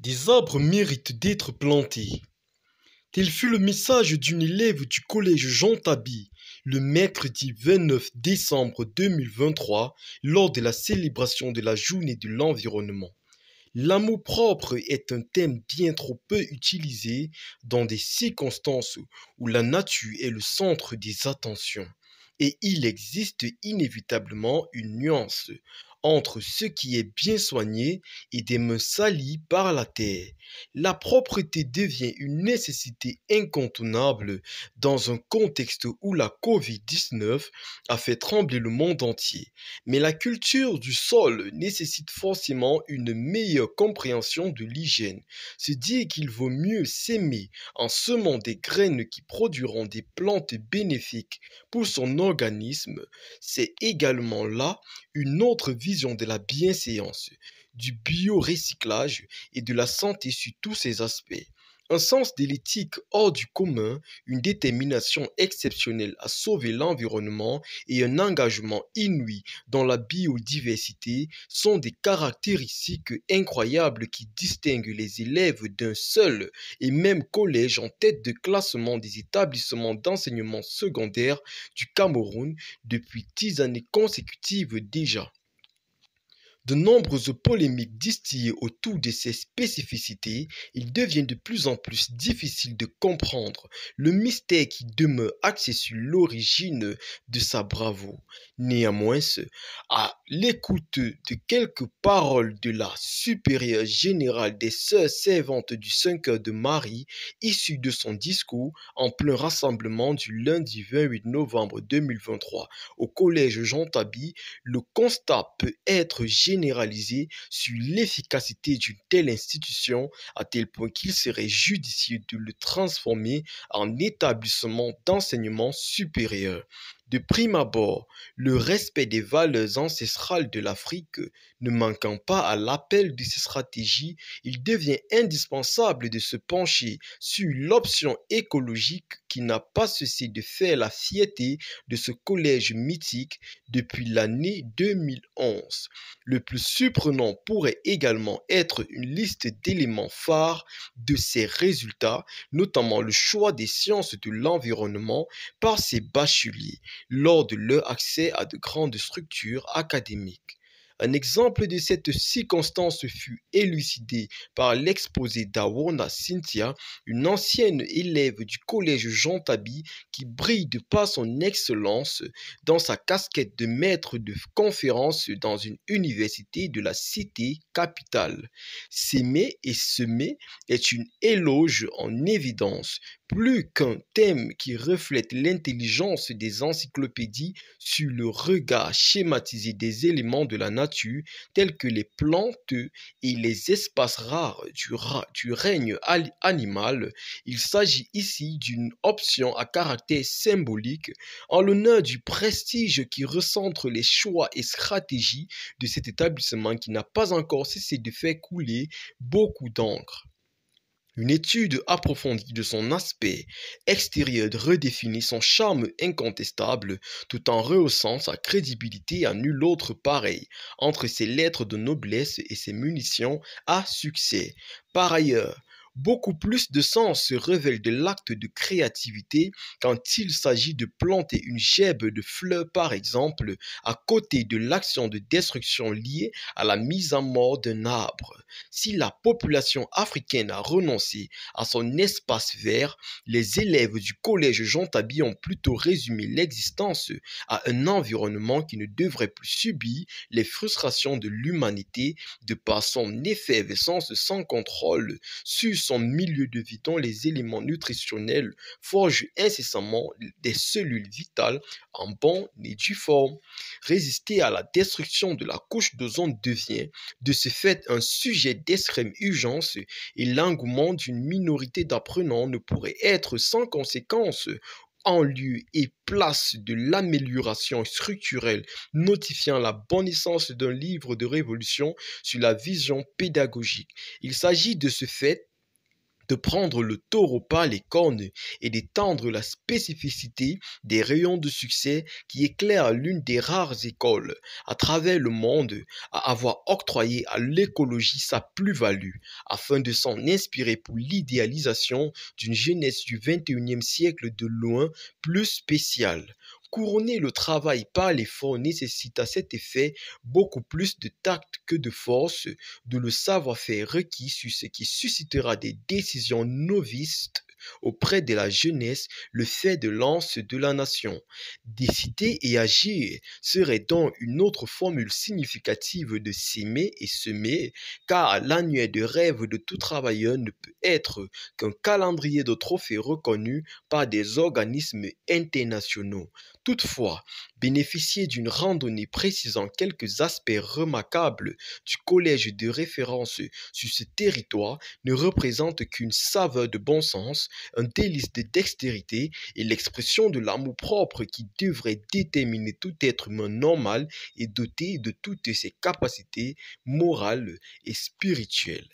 Des arbres méritent d'être plantés. Tel fut le message d'une élève du collège Jean Tabi le mercredi 29 décembre 2023 lors de la célébration de la journée de l'environnement. L'amour-propre est un thème bien trop peu utilisé dans des circonstances où la nature est le centre des attentions. Et il existe inévitablement une nuance entre ce qui est bien soigné et des mains salies par la terre. La propreté devient une nécessité incontournable dans un contexte où la COVID-19 a fait trembler le monde entier. Mais la culture du sol nécessite forcément une meilleure compréhension de l'hygiène. Se dire qu'il vaut mieux s'aimer en semant des graines qui produiront des plantes bénéfiques pour son organisme, c'est également là une autre vision de la bienséance, du biorecyclage et de la santé sur tous ses aspects. Un sens de l'éthique hors du commun, une détermination exceptionnelle à sauver l'environnement et un engagement inouï dans la biodiversité sont des caractéristiques incroyables qui distinguent les élèves d'un seul et même collège en tête de classement des établissements d'enseignement secondaire du Cameroun depuis 10 années consécutives déjà. De nombreuses polémiques distillées autour de ces spécificités, il devient de plus en plus difficile de comprendre le mystère qui demeure axé sur l'origine de sa bravoure. Néanmoins, à l'écoute de quelques paroles de la supérieure générale des sœurs servantes du Saint-Cœur de Marie, issues de son discours en plein rassemblement du lundi 28 novembre 2023 au collège Jean Tabi, le constat peut être généralisé sur l'efficacité d'une telle institution à tel point qu'il serait judicieux de le transformer en établissement d'enseignement supérieur. De prime abord, le respect des valeurs ancestrales de l'Afrique ne manquant pas à l'appel de ces stratégies, il devient indispensable de se pencher sur l'option écologique qui n'a pas cessé de faire la fierté de ce collège mythique depuis l'année 2011. Le plus surprenant pourrait également être une liste d'éléments phares de ces résultats, notamment le choix des sciences de l'environnement par ces bacheliers lors de leur accès à de grandes structures académiques. Un exemple de cette circonstance fut élucidé par l'exposé d'Awona Cynthia, une ancienne élève du collège Jean Tabi qui brille de par son excellence dans sa casquette de maître de conférence dans une université de la cité capitale. S'aimer et semer est une éloge en évidence, plus qu'un thème qui reflète l'intelligence des encyclopédies sur le regard schématisé des éléments de la nature tels que les plantes et les espaces rares du règne animal. Il s'agit ici d'une option à caractère symbolique en l'honneur du prestige qui recentre les choix et stratégies de cet établissement qui n'a pas encore cessé de faire couler beaucoup d'encre. Une étude approfondie de son aspect extérieur redéfinit son charme incontestable tout en rehaussant sa crédibilité à nul autre pareil entre ses lettres de noblesse et ses munitions à succès. Par ailleurs, beaucoup plus de sens se révèle de l'acte de créativité quand il s'agit de planter une gerbe de fleurs par exemple à côté de l'action de destruction liée à la mise à mort d'un arbre. Si la population africaine a renoncé à son espace vert, les élèves du collège Jean Tabi ont plutôt résumé l'existence à un environnement qui ne devrait plus subir les frustrations de l'humanité de par son effervescence sans contrôle sur son milieu de vie dont les éléments nutritionnels forgent incessamment des cellules vitales en bonne et due forme. Résister à la destruction de la couche d'ozone devient, de ce fait, un sujet d'extrême urgence et l'engouement d'une minorité d'apprenants ne pourrait être sans conséquence en lieu et place de l'amélioration structurelle notifiant la bonne essence d'un livre de révolution sur la vision pédagogique. Il s'agit de ce fait de prendre le taureau par les cornes et d'étendre la spécificité des rayons de succès qui éclairent l'une des rares écoles à travers le monde à avoir octroyé à l'écologie sa plus-value afin de s'en inspirer pour l'idéalisation d'une jeunesse du 21e siècle de loin plus spéciale. Couronner le travail par l'effort nécessite à cet effet beaucoup plus de tact que de force, de le savoir-faire requis sur ce qui suscitera des décisions novices auprès de la jeunesse, le fer de lance de la nation. Décider et agir serait donc une autre formule significative de s'aimer et semer, car l'annuaire de rêve de tout travailleur ne peut être qu'un calendrier de trophées reconnu par des organismes internationaux. Toutefois, bénéficier d'une randonnée précisant quelques aspects remarquables du collège de référence sur ce territoire ne représente qu'une saveur de bon sens, un délice de dextérité et l'expression de l'amour-propre qui devrait déterminer tout être humain normal et doté de toutes ses capacités morales et spirituelles.